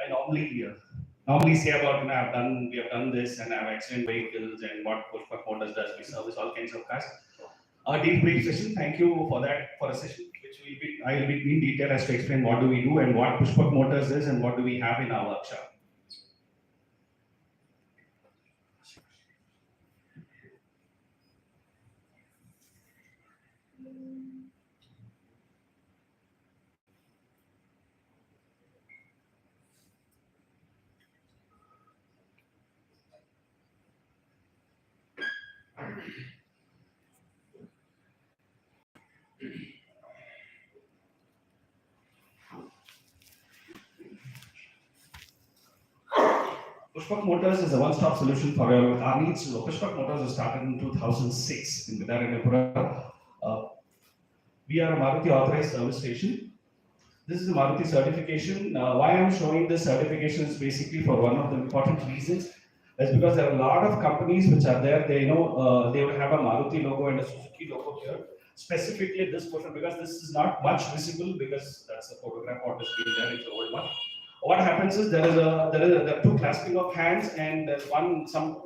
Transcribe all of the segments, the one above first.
I normally say about, we have done this and I have excellent vehicles and what Pushpak Motors does. We service all kinds of cars. A deep brief session. Thank you for that, for a session which I will be in detail as to explain what do we do and what Pushpak Motors is and what do we have in our workshop. Pushpak Motors is a one-stop solution for your car needs. So Pushpak Motors was started in 2006 in Vidaranapura. We are a Maruti authorized service station. This is a Maruti certification. Why I'm showing this certification is basically for one of the important reasons. That's because there are a lot of companies which are there. They they would have a Maruti logo and a Suzuki logo here. Specifically this portion, because this is not much visible because that's a photograph what is being there. It's an old one. What happens is there are two clasping of hands, and there's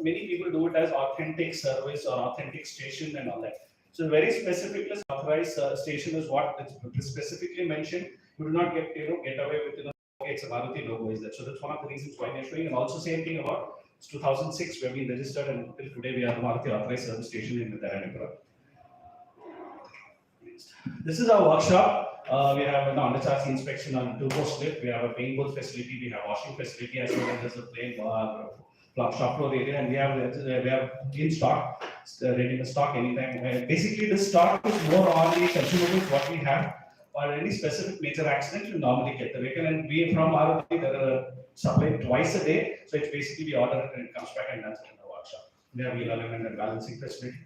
many people do it as authentic service or authentic station and all that. So very specifically authorized station is what it's specifically mentioned. You do not get away with it's a Maruti logo is that. So that's one of the reasons why they're showing. And also same thing about 2006 we have been registered, and until today we are the Maruti authorized service station in Vidaranapura. This is our workshop. We have an under-charge inspection on 2-post lift. We have a paint booth facility. We have washing facility as well as a plain shop floor area, and we have in stock, ready to stock anytime. Basically, this stock is more on the consumables what we have, or any specific major accident you normally get the vehicle. And we from Maruti, there are supplied twice a day, so it's basically we order it and it comes back and that's in the workshop. We have wheel alignment and balancing facility.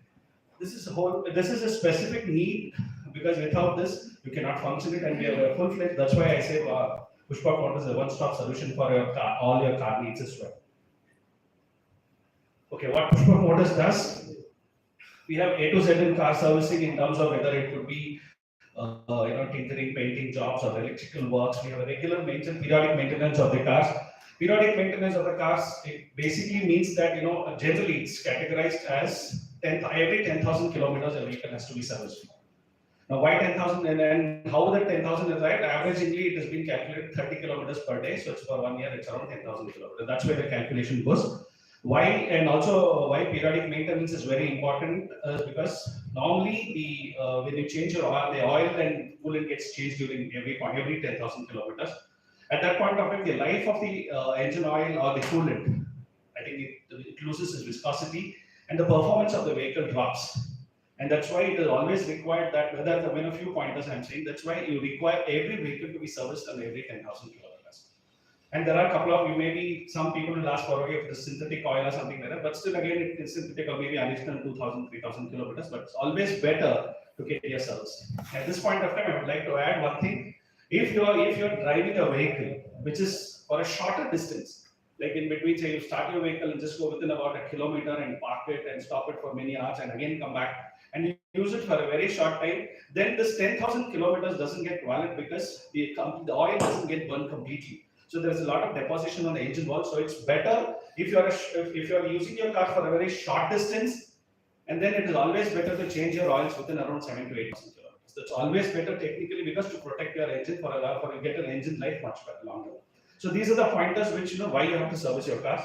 This is a specific need, because without this you cannot function it, and we have a full-fledged. That's why I say Pushpak Motors is a one-stop solution for all your car needs as well. Okay, what Pushpak Motors does, we have A to Z in car servicing in terms of whether it could be tinkering, painting jobs or electrical works. We have a regular periodic maintenance of the cars. Periodic maintenance of the cars, it basically means that generally it's categorized as every 10,000 kilometers a vehicle has to be serviced. Now, why 10,000 and how that 10,000 is right? Averagingly, it has been calculated 30 kilometers per day. So it's for 1 year, it's around 10,000 kilometers. That's where the calculation goes. Why, and also why periodic maintenance is very important is because normally when you change your oil, the oil and coolant gets changed during every 10,000 kilometers. At that point of time, the life of the engine oil or the coolant, I think it loses its viscosity and the performance of the vehicle drops. And that's why it is always required that, whether a few pointers I'm saying, that's why you require every vehicle to be serviced on every 10,000 kilometers. And there are a couple of, maybe some people will ask for the synthetic oil or something like that, but still again, it is synthetic or maybe additional 2,000, 3,000 kilometers, but it's always better to get your service. At this point of time, I would like to add one thing. If you're driving a vehicle which is for a shorter distance, like in between, say you start your vehicle and just go within about a kilometer and park it and stop it for many hours and again come back and you use it for a very short time, then this 10,000 kilometers doesn't get valid because the oil doesn't get burned completely. So there's a lot of deposition on the engine wall. So it's better if you're using your car for a very short distance, and then it is always better to change your oils within around 7,000 to 8,000 kilometers. That's always better technically, because to protect your engine for get an engine life much better longer. So these are the pointers which why you have to service your cars.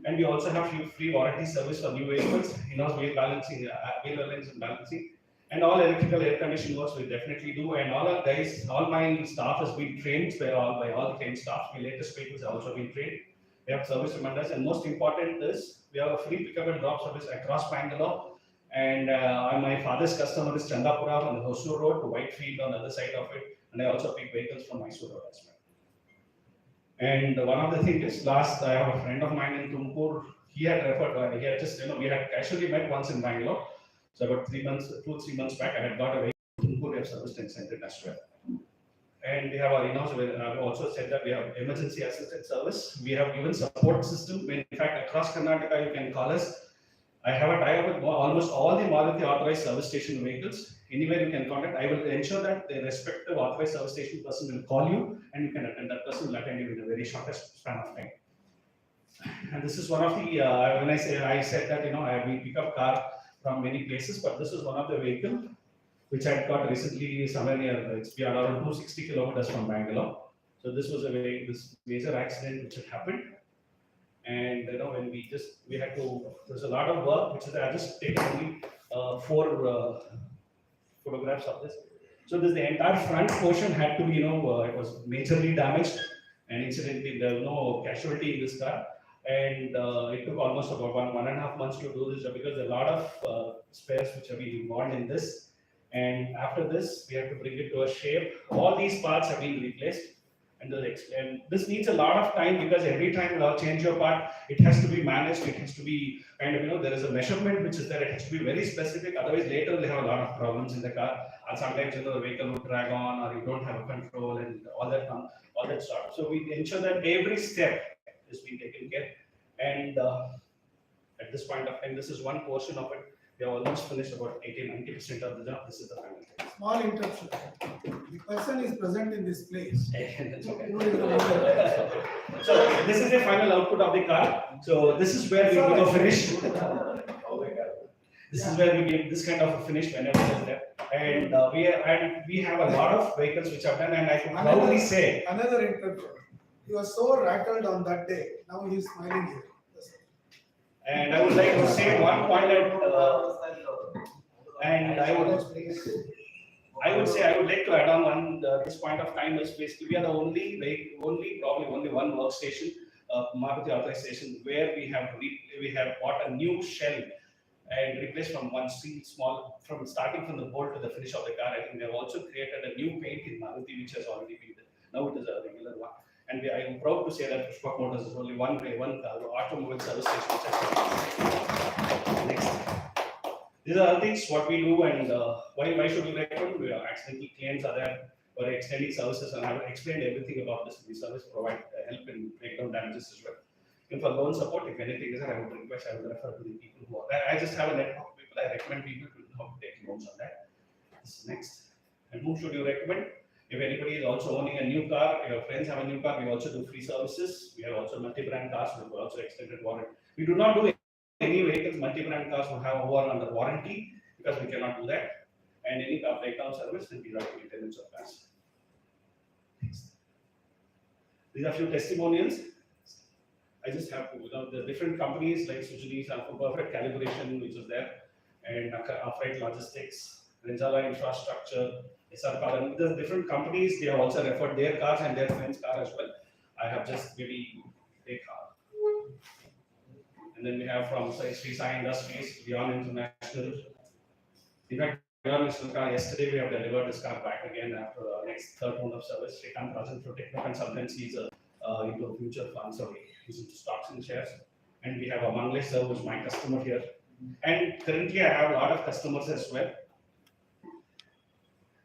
And we also have free warranty service for new vehicles, wheel balancing, wheel alignments and balancing, and all electrical air conditioning works we definitely do. And all my staff has been trained by all the trained staff. My latest vehicles have also been trained. We have service reminders, and most important is we have a free pickup and drop service across Bangalore. And my father's customer is Chandapura on the Hosur Road to Whitefield on the other side of it, and I also pick vehicles from Mysore Road as well. And one of the things is, I have a friend of mine in Tumkur. He had referred, he had just, we had casually met once in Bangalore. So about 3 months back, I had got a vehicle in Tumkur, we have serviced and sent it as well. And we have our in-house, I've also said that we have emergency assisted service. We have given support system. In fact, across Karnataka, you can call us. I have a tie-up with almost all the Maruti authorized service station vehicles. anywhere you can contact. I will ensure that the respective authorized service station person will call you and you can attend. That person will attend you in a very shortest span of time. And this is one of the, when I said that, we pick up car from many places, but this is one of the vehicle which I got recently somewhere near, it's beyond around 260 kilometers from Bangalore. So this was this major accident which had happened. And when we had to, there's a lot of work, which is, I just taken only 4 photographs of this. So the entire front portion had to be, it was majorly damaged, and incidentally there was no casualty in this car. And it took almost about 1.5 months to do this job because a lot of spares which have been involved in this. And after this, we have to bring it to a shape. All these parts have been replaced. And this needs a lot of time because every time you change your part, it has to be managed. It has to be kind of, there is a measurement which is there. It has to be very specific. Otherwise, later they have a lot of problems in the car. And sometimes, the vehicle will drag on, or you don't have a control, and all that stuff. So we ensure that every step is being taken care. And at this point of time, this is one portion of it. We have almost finished about 80-90% of the job. This is the final thing. Small interruption. The person is present in this place. That's okay. So this is the final output of the car. So this is where we give a finish. This is where we give this kind of a finish whenever it is there. And we have a lot of vehicles which are done, and I can proudly say. Another interruption. You are so rattled on that day. Now he is smiling here. And I would like to say one point that, and I would say I would like to add on one. This point of time is basically we are the only one workstation, Maruti authorized station, where we have bought a new shell and replaced from one small from starting from the bolt to the finish of the car. I think they have also created a new paint in Maruti which has already been there. Now it is a regular one. And I am proud to say that Pushpak Motors is only one automobile service station. Next. These are the things what we do, and why should we recommend? Accidental claims are there for extending services, and I have explained everything about this. The service provide help in breakdown damages as well. And for loan support, if anything is there, I would refer to the people who are there. I just have a network of people. I recommend people to take loans on that. This is next. And who should you recommend? If anybody is also owning a new car, if your friends have a new car, we also do free services. We have also multi-brand cars with also extended warranty. We do not do any vehicles, multi-brand cars who are under warranty because we cannot do that. And any car breakdown service and periodic maintenance of cars. These are few testimonials. I just have to, the different companies like Suzuki, for perfect calibration, which is there, and Upright Logistics, Renzala Infrastructure, SR, and the different companies, they have also referred their cars and their friends' car as well. I have just maybe a car. And then we have from Sri Sai Industries, Beyond International. In fact, Beyond International car, yesterday we have delivered this car back again after the next third month of service. Srikanth Rajan from Techno Consultancy is into future funds, so he's into stocks and shares. And we have Amanglesh sir, who is my customer here. And currently I have a lot of customers as well.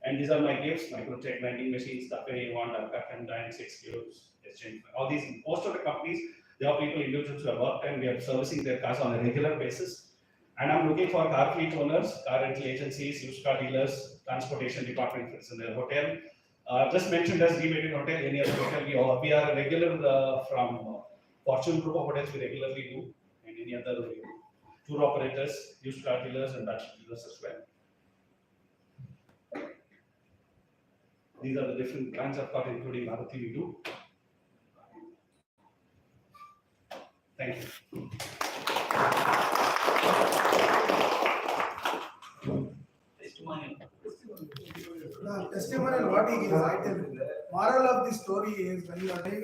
And these are my gifts, microtech grinding machines, the way you want, cut and dine, 6 kilos, exchange. All these, most of the companies, they are people, individuals who have worked and we are servicing their cars on a regular basis. And I'm looking for car fleet owners, car rental agencies, used car dealers, transportation department, for example, hotel. Just mentioned as Rebated Hotel, any other hotel, we are regular from Fortune Group of Hotels, we regularly do, and any other tour operators, used car dealers, and battery dealers as well. These are the different brands of car, including Maruti, we do. Thank you. Testimonial what he gives, I tell you. Moral of the story is when you are driving